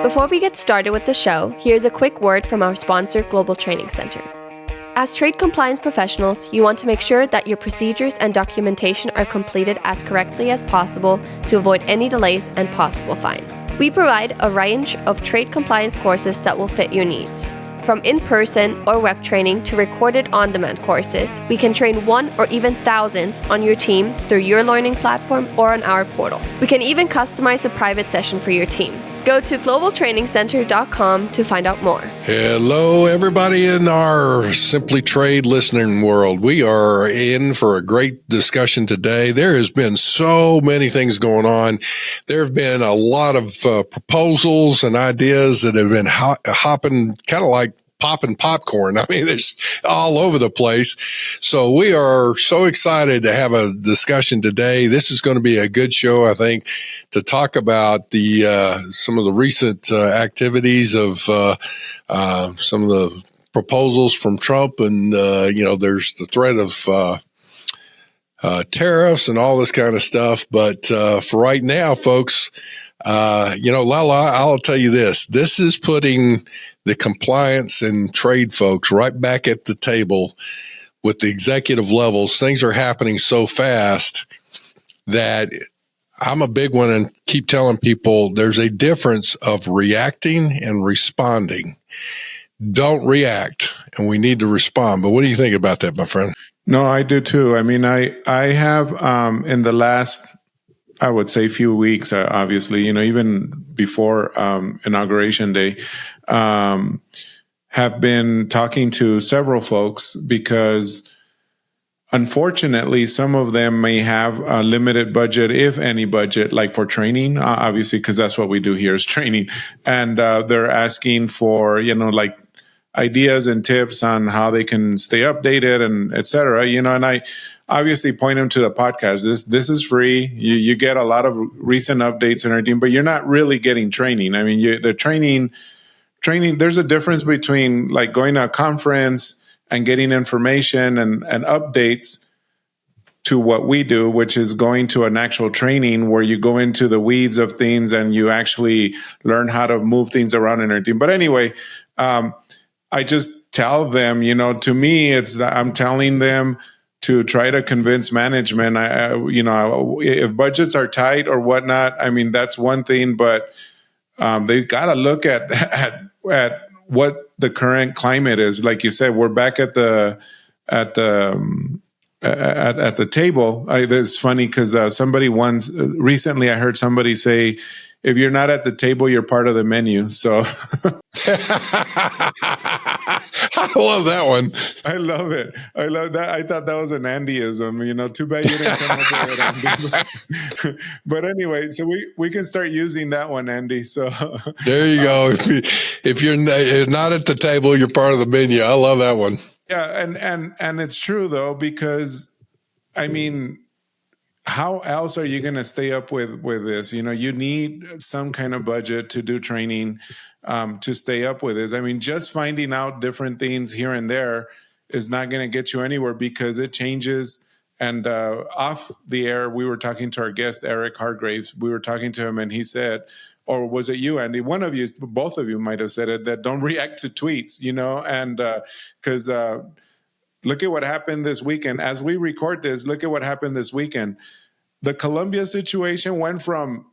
Before we get started with the show, here's a quick word from our sponsor, Global Training Center. As trade compliance professionals, you want to make sure that your procedures and documentation are completed as correctly as possible to avoid any delays and possible fines. We provide a range of trade compliance courses that will fit your needs. From in-person or web training to recorded on-demand courses, we can train one or even thousands on your team through your learning platform or on our portal. We can even customize a private session for your team. Go to globaltrainingcenter.com to find out more. Hello, everybody in our SimplyTrade listening world. We are in for a great discussion today. There has been so many things going on. There have been a lot of proposals and ideas that have been hopping, kind of like popping popcorn. I mean, it's all over the place. So we are so excited to have a discussion today. This is going to be a good show, I think, to talk about the some of the recent activities of some of the proposals from Trump. And, there's the threat of tariffs and all this kind of stuff. But for right now, folks, Lala, I'll tell you this is putting the compliance and trade folks right back at the table with the executive levels. Things are happening so fast that I'm a big one and keep telling people there's a difference of reacting and responding. Don't react, and we need to respond. But what do you think about that, my friend? No, I do too. I mean, I have in the last, I would say, few weeks, obviously, even before Inauguration Day, have been talking to several folks because, unfortunately, some of them may have a limited budget, if any budget, like for training, obviously, because that's what we do here is training. And they're asking for, like ideas and tips on how they can stay updated and et cetera, and I obviously point them to the podcast. This is free. You get a lot of recent updates and everything, but you're not really getting training. I mean, the training, there's a difference between like going to a conference and getting information and updates to what we do, which is going to an actual training where you go into the weeds of things and you actually learn how to move things around and everything. But anyway, I just tell them, to me, I'm telling them to try to convince management. If budgets are tight or whatnot, I mean, that's one thing, but they've got to look at what the current climate is. Like you said, we're back at the table. It's funny because somebody once recently, I heard somebody say, if you're not at the table, you're part of the menu. So I love that one. I love it. I love that. I thought that was an Andyism. Too bad you didn't come up with it, Andy. But anyway, so we can start using that one, Andy. So there you go. If you're not at the table, you're part of the menu. I love that one. Yeah, and it's true though, because I mean, how else are you going to stay up with this? You need some kind of budget to do training to stay up with this. I mean, just finding out different things here and there is not going to get you anywhere because it changes. And off the air, we were talking to our guest, Eric Hargraves. We were talking to him and he said, or was it you, Andy? One of you, both of you might have said it, that don't react to tweets, and because look at what happened this weekend. As we record this, look at what happened this weekend. The Colombia situation went from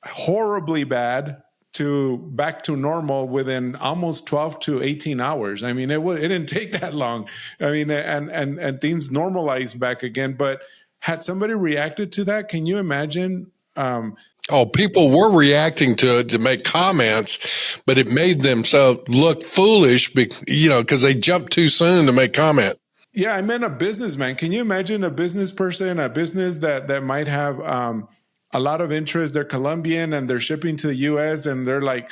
horribly bad to back to normal within almost 12 to 18 hours. I mean, it didn't take that long. I mean, and things normalized back again. But had somebody reacted to that, can you imagine? People were reacting to it to make comments, but it made them look foolish, because they jumped too soon to make comment. Yeah, I meant a businessman. Can you imagine a business person, a business that might have a lot of interest? They're Colombian and they're shipping to the U.S. and they're like,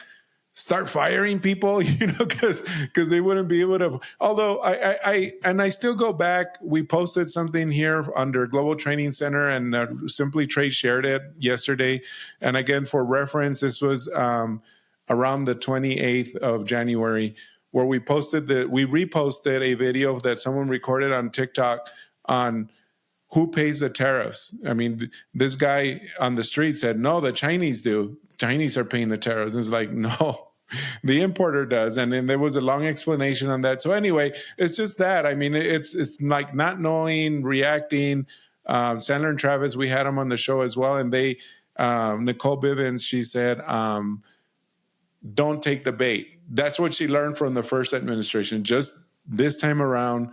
start firing people, because they wouldn't be able to. Although I still go back. We posted something here under Global Training Center, and SimplyTrade shared it yesterday. And again, for reference, this was around the 28th of January, where we reposted a video that someone recorded on TikTok on who pays the tariffs. I mean, this guy on the street said, no, the Chinese do. Chinese are paying the tariffs. And it's like, no, the importer does. And then there was a long explanation on that. So anyway, it's just that. I mean, it's like not knowing, reacting. Sandler and Travis, we had them on the show as well. And they, Nicole Bivens, she said, don't take the bait. That's what she learned from the first administration. Just this time around,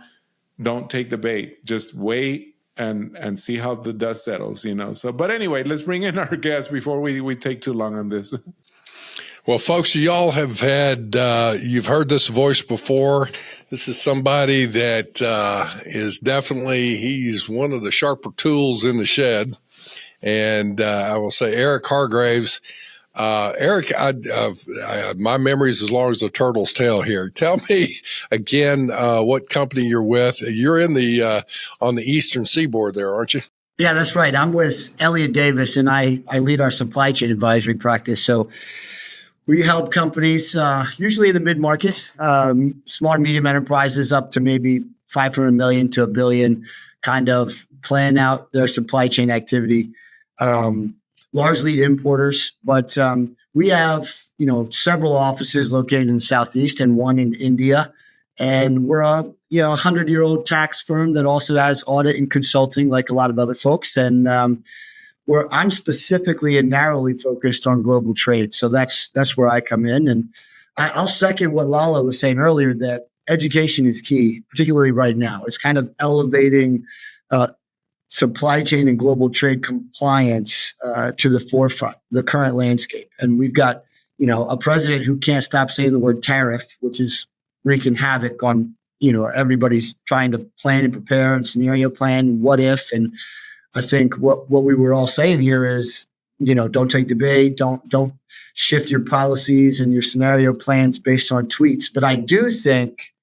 don't take the bait. Just wait and see how the dust settles, So, but anyway, let's bring in our guest before we take too long on this. Well, folks, y'all have had, you've heard this voice before. This is somebody that is definitely, he's one of the sharper tools in the shed. And I will say Eric Hargraves. Eric, my memory is as long as the turtle's tail here. Tell me again what company you're with. You're in the on the Eastern Seaboard there, aren't you? Yeah, that's right. I'm with Elliot Davis, and I lead our supply chain advisory practice. So we help companies, usually in the mid-market, small and medium enterprises up to maybe 500 million to $1 billion, kind of plan out their supply chain activity. Largely importers, but we have, several offices located in the Southeast and one in India. And we're a 100-year-old tax firm that also has audit and consulting like a lot of other folks. And I'm specifically and narrowly focused on global trade. So that's where I come in. And I'll second what Lala was saying earlier, that education is key, particularly right now. It's kind of elevating supply chain and global trade compliance to the forefront, the current landscape. And we've got, a president who can't stop saying the word tariff, which is wreaking havoc on, everybody's trying to plan and prepare and scenario plan, what if. And I think what we were all saying here is, don't take the bait, don't shift your policies and your scenario plans based on tweets. But I do think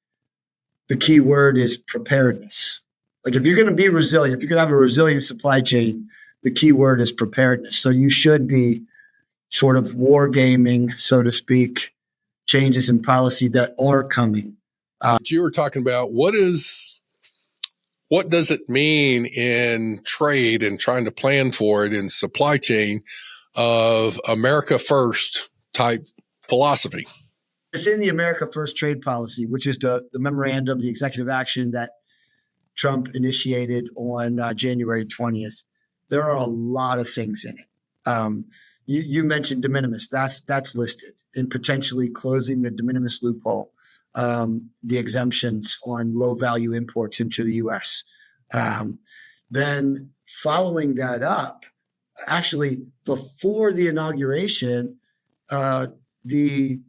the key word is preparedness. Like if you're going to be resilient, if you're going to have a resilient supply chain, the key word is preparedness. So you should be sort of wargaming, so to speak, changes in policy that are coming. You were talking about what does it mean in trade and trying to plan for it in supply chain of America First type philosophy? It's in the America First trade policy, which is the memorandum, the executive action that Trump initiated on January 20th. There are a lot of things in it. You mentioned de minimis. That's listed, and potentially closing the de minimis loophole, the exemptions on low value imports into the U.S. Then following that up, actually before the inauguration, the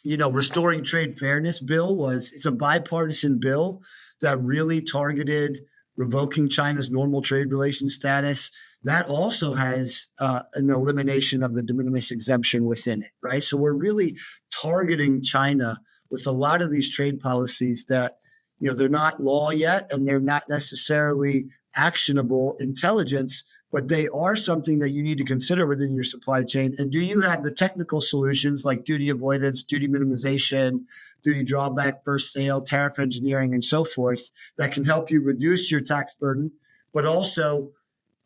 Restoring Trade Fairness bill it's a bipartisan bill that really targeted revoking China's normal trade relations status. That also has an elimination of the de minimis exemption within it, right? So we're really targeting China with a lot of these trade policies that, they're not law yet and they're not necessarily actionable intelligence, but they are something that you need to consider within your supply chain. And do you have the technical solutions like duty avoidance, duty minimization, duty drawback, first sale, tariff engineering, and so forth that can help you reduce your tax burden, but also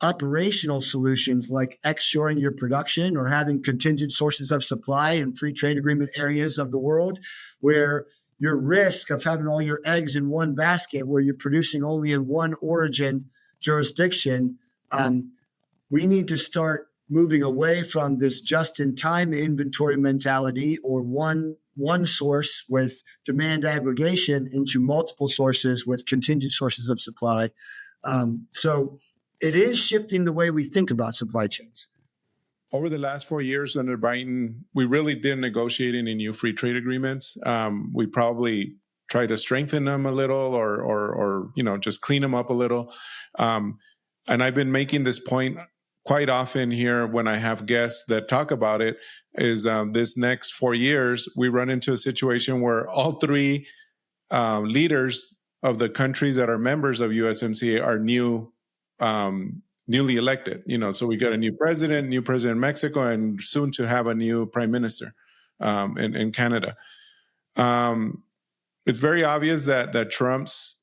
operational solutions like exshoring your production or having contingent sources of supply in free trade agreement areas of the world where your risk of having all your eggs in one basket, where you're producing only in one origin jurisdiction, we need to start moving away from this just-in-time inventory mentality or one source with demand aggregation into multiple sources with contingent sources of supply. So it is shifting the way we think about supply chains. Over the last 4 years under Biden, we really didn't negotiate any new free trade agreements. We probably tried to strengthen them a little or just clean them up a little. And I've been making this point quite often here when I have guests that talk about it, is this next 4 years, we run into a situation where all three leaders of the countries that are members of USMCA are newly elected. So we got a new president in Mexico, and soon to have a new prime minister in Canada. It's very obvious that Trump's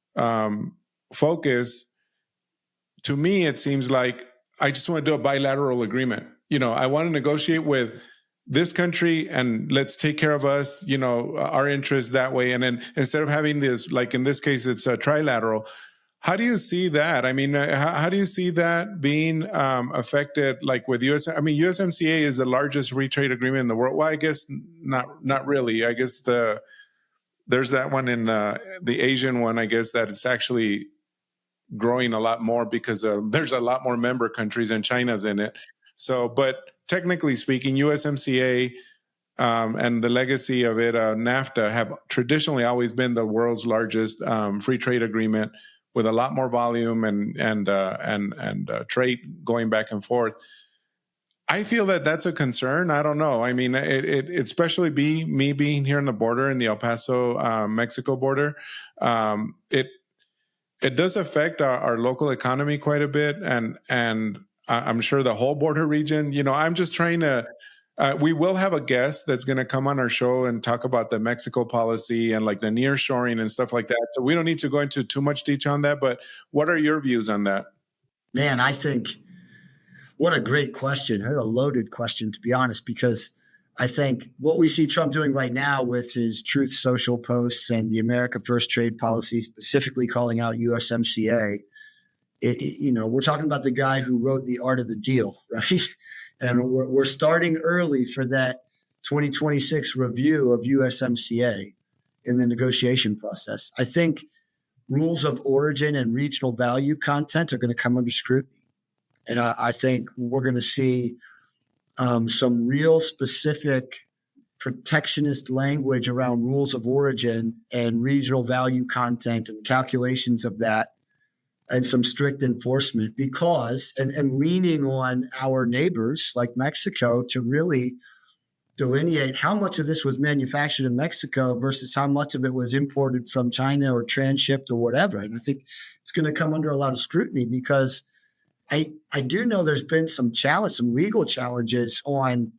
focus, to me, it seems like I just want to do a bilateral agreement. I want to negotiate with this country and let's take care of us, our interests that way. And then instead of having this, like in this case, it's a trilateral. How do you see that? I mean, how do you see that being affected, like with US? I mean, USMCA is the largest free trade agreement in the world. Well, I guess not really. I guess there's that one in the Asian one, I guess, that it's actually growing a lot more because there's a lot more member countries and China's in it. So, but technically speaking, USMCA and the legacy of it, NAFTA, have traditionally always been the world's largest free trade agreement with a lot more volume and trade going back and forth. I feel that that's a concern. I don't know. I mean, it especially me being here on the border, in the El Paso, Mexico border, it does affect our local economy quite a bit, and I'm sure the whole border region. I'm just trying to. We will have a guest that's going to come on our show and talk about the Mexico policy and like the nearshoring and stuff like that. So we don't need to go into too much detail on that. But what are your views on that? Man, I think what a great question. A loaded question, to be honest, because I think what we see Trump doing right now with his Truth Social posts and the America First trade policy, specifically calling out USMCA, we're talking about the guy who wrote The Art of the Deal, right? And we're starting early for that 2026 review of USMCA in the negotiation process. I think rules of origin and regional value content are going to come under scrutiny. And I think we're going to see some real specific protectionist language around rules of origin and regional value content and calculations of that, and some strict enforcement because, and leaning on our neighbors like Mexico to really delineate how much of this was manufactured in Mexico versus how much of it was imported from China or transshipped or whatever. And I think it's going to come under a lot of scrutiny because I do know there's been some legal challenges on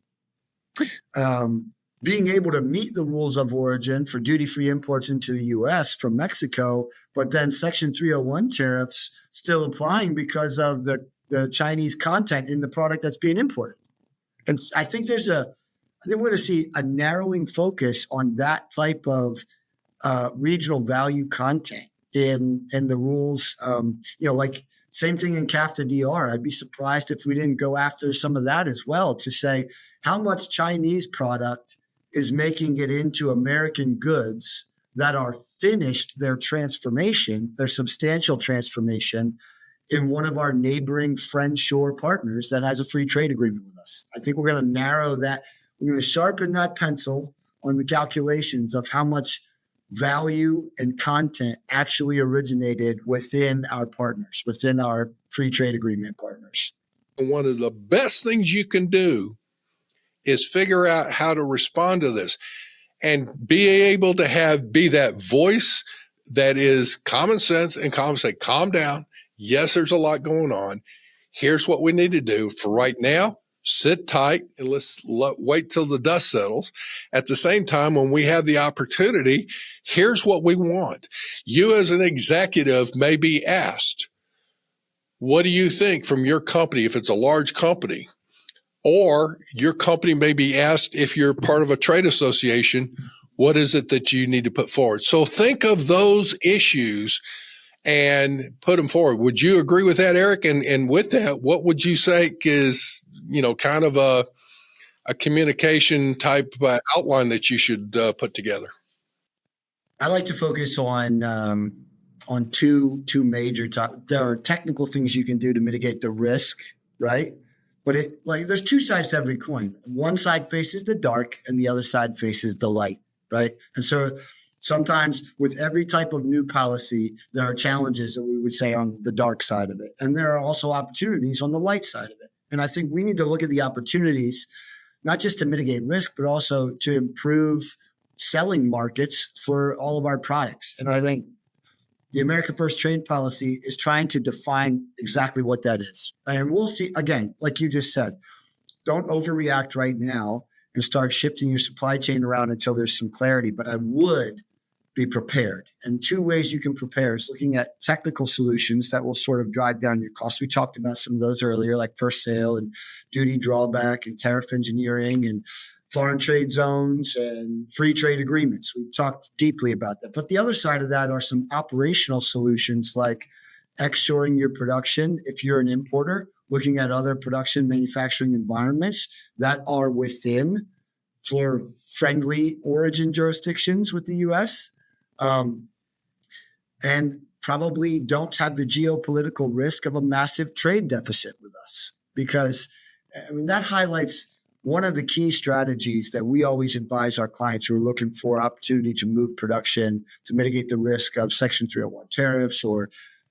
being able to meet the rules of origin for duty-free imports into the U.S. from Mexico, but then Section 301 tariffs still applying because of the Chinese content in the product that's being imported. And I think we're going to see a narrowing focus on that type of regional value content in the rules. Like same thing in CAFTA DR. I'd be surprised if we didn't go after some of that as well to say how much Chinese product is making it into American goods that are finished their transformation, their substantial transformation in one of our neighboring friendshore partners that has a free trade agreement with us. I think we're going to narrow that. We're going to sharpen that pencil on the calculations of how much value and content actually originated within our partners, within our free trade agreement partners. One of the best things you can do is figure out how to respond to this and be able to be that voice that is common sense and say, calm down. Yes, there's a lot going on. Here's what we need to do for right now. Sit tight and let's wait till the dust settles. At the same time, when we have the opportunity, here's what we want. You as an executive may be asked, what do you think from your company if it's a large company? Or your company may be asked if you're part of a trade association, what is it that you need to put forward? So think of those issues and put them forward. Would you agree with that, Eric? And with that, what would you say is, kind of a communication type outline that you should put together? I like to focus on two major topics. There are technical things you can do to mitigate the risk, right? But there's two sides to every coin. One side faces the dark and the other side faces the light, right? And so sometimes with every type of new policy, there are challenges that we would say on the dark side of it. And there are also opportunities on the light side of it. And I think we need to look at the opportunities, not just to mitigate risk, but also to improve selling markets for all of our products. And I think the America First trade policy is trying to define exactly what that is. And we'll see, again, like you just said, don't overreact right now and start shifting your supply chain around until there's some clarity. But I would be prepared. And two ways you can prepare is looking at technical solutions that will sort of drive down your costs. We talked about some of those earlier, like first sale and duty drawback and tariff engineering and foreign trade zones and free trade agreements. We've talked deeply about that. But the other side of that are some operational solutions like exshoring your production if you're an importer, looking at other production manufacturing environments that are within for friendly origin jurisdictions with the U.S. And probably don't have the geopolitical risk of a massive trade deficit with us. Because, I mean, that highlights one of the key strategies that we always advise our clients who are looking for opportunity to move production to mitigate the risk of Section 301 tariffs or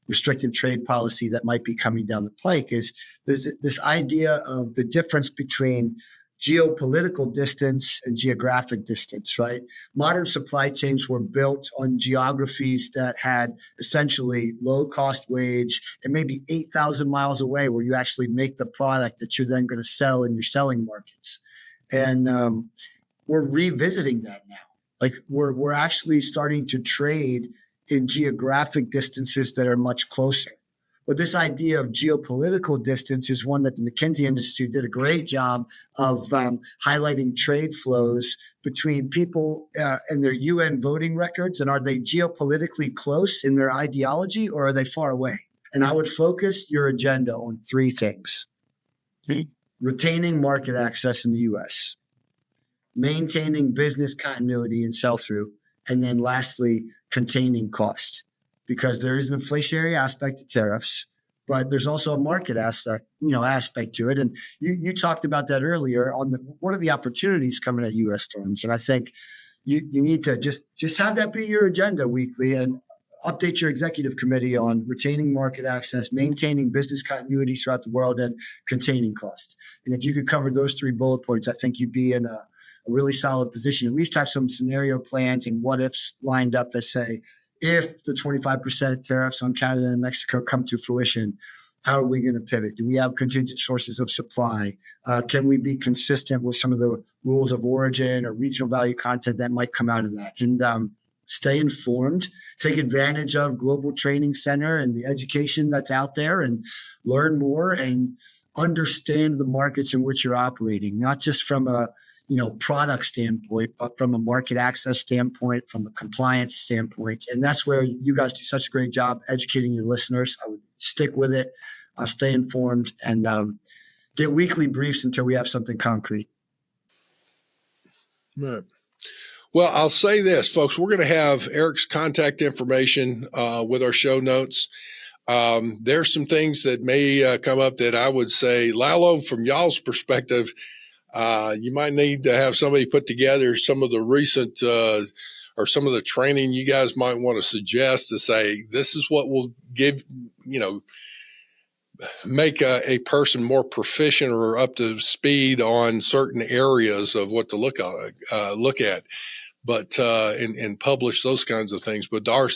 restrictive trade policy that might be coming down the pike is this idea of the difference between geopolitical distance and geographic distance, right? Modern supply chains were built on geographies that had essentially low cost wage and maybe 8,000 miles away where you actually make the product that you're then going to sell in your selling markets. And we're revisiting that now. Like we're actually starting to trade in geographic distances that are much closer. But this idea of geopolitical distance is one that the McKinsey Institute did a great job of highlighting trade flows between people and their UN voting records. And are they geopolitically close in their ideology or are they far away? And I would focus your agenda on three things. Retaining market access in the US, maintaining business continuity and sell-through, and then lastly, containing cost. Because there is an inflationary aspect to tariffs, but there's also a market aspect to it. And you talked about that earlier on what are the opportunities coming at U.S. firms? And I think you need to just have that be your agenda weekly and update your executive committee on retaining market access, maintaining business continuity throughout the world, and containing cost. And if you could cover those three bullet points, I think you'd be in a really solid position. At least have some scenario plans and what ifs lined up that say, if the 25% tariffs on Canada and Mexico come to fruition, how are we going to pivot? Do we have contingent sources of supply? Can we be consistent with some of the rules of origin or regional value content that might come out of that? And stay informed, take advantage of Global Training Center and the education that's out there and learn more and understand the markets in which you're operating, not just from a product standpoint, but from a market access standpoint, from a compliance standpoint. And that's where you guys do such a great job educating your listeners. I would stick with it, stay informed, and get weekly briefs until we have something concrete. Right. Well, I'll say this, folks, we're going to have Eric's contact information with our show notes. There's some things that may come up that I would say, Lalo, from y'all's perspective, you might need to have somebody put together some of the recent or some of the training you guys might want to suggest to say, this is what will give, make a person more proficient or up to speed on certain areas of what to look at, but and publish those kinds of things. But our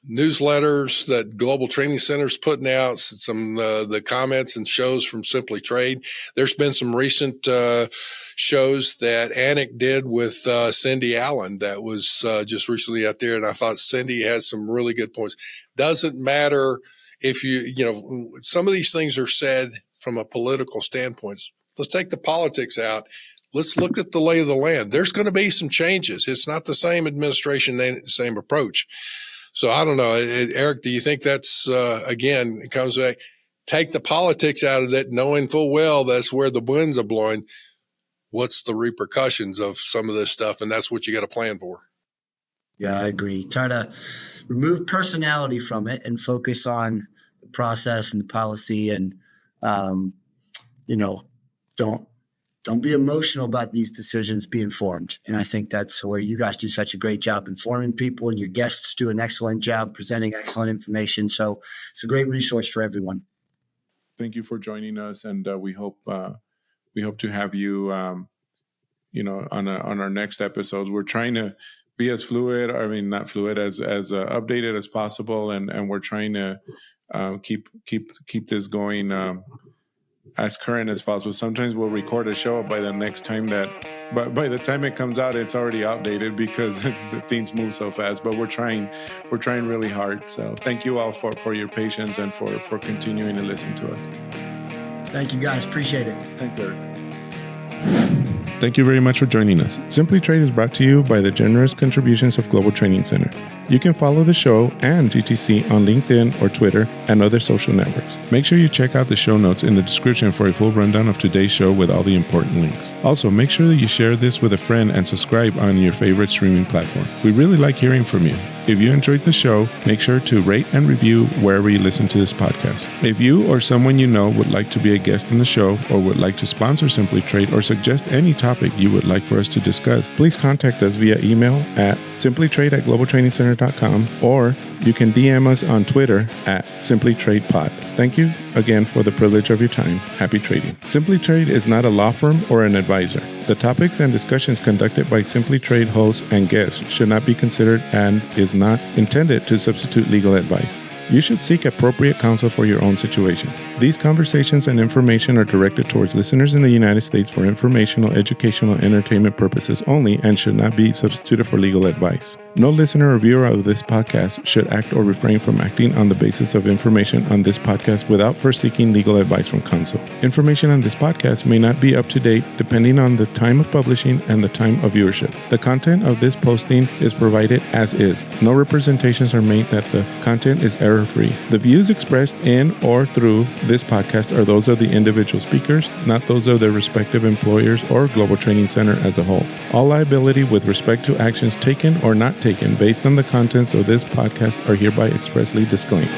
newsletters that Global Training Center's putting out, some the comments and shows from SimplyTrade. There's been some recent shows that Anik did with Cindy Allen that was just recently out there, and I thought Cindy has some really good points. Doesn't matter if some of these things are said from a political standpoint. Let's take the politics out. Let's look at the lay of the land. There's going to be some changes. It's not the same administration, same approach. So I don't know, Eric, do you think that's, again, it comes back, take the politics out of it, knowing full well that's where the winds are blowing. What's the repercussions of some of this stuff? And that's what you got to plan for. Yeah, I agree. Try to remove personality from it and focus on the process and the policy and, don't be emotional about these decisions. Be informed. And I think that's where you guys do such a great job informing people, and your guests do an excellent job presenting excellent information. So it's a great resource for everyone. Thank you for joining us, and we hope to have you, on our next episodes. We're trying to be as fluid, not fluid, as updated as possible, and we're trying to keep this going as current as possible. Sometimes we'll record a show by the next time that But by the time it comes out, it's already outdated because the things move so fast. But we're trying really hard. So thank you all for your patience and for continuing to listen to us. Thank you, guys. Appreciate it. Thanks, Eric. Thank you very much for joining us. SimplyTrade is brought to you by the generous contributions of Global Training Center. You can follow the show and GTC on LinkedIn or Twitter and other social networks. Make sure you check out the show notes in the description for a full rundown of today's show with all the important links. Also, make sure that you share this with a friend and subscribe on your favorite streaming platform. We really like hearing from you. If you enjoyed the show, make sure to rate and review wherever you listen to this podcast. If you or someone you know would like to be a guest on the show or would like to sponsor SimplyTrade or suggest any topic you would like for us to discuss, please contact us via email at simplytrade@globaltrainingcenter.com or you can DM us on Twitter at SimplyTradePod. Thank you again for the privilege of your time. Happy trading. SimplyTrade is not a law firm or an advisor. The topics and discussions conducted by SimplyTrade hosts and guests should not be considered and is not intended to substitute legal advice. You should seek appropriate counsel for your own situations. These conversations and information are directed towards listeners in the United States for informational, educational, and entertainment purposes only and should not be substituted for legal advice. No listener or viewer of this podcast should act or refrain from acting on the basis of information on this podcast without first seeking legal advice from counsel. Information on this podcast may not be up to date depending on the time of publishing and the time of viewership. The content of this posting is provided as is. No representations are made that the content is error-free. The views expressed in or through this podcast are those of the individual speakers, not those of their respective employers or Global Training Center as a whole. All liability with respect to actions taken or not taken based on the contents of this podcast are hereby expressly disclaimed.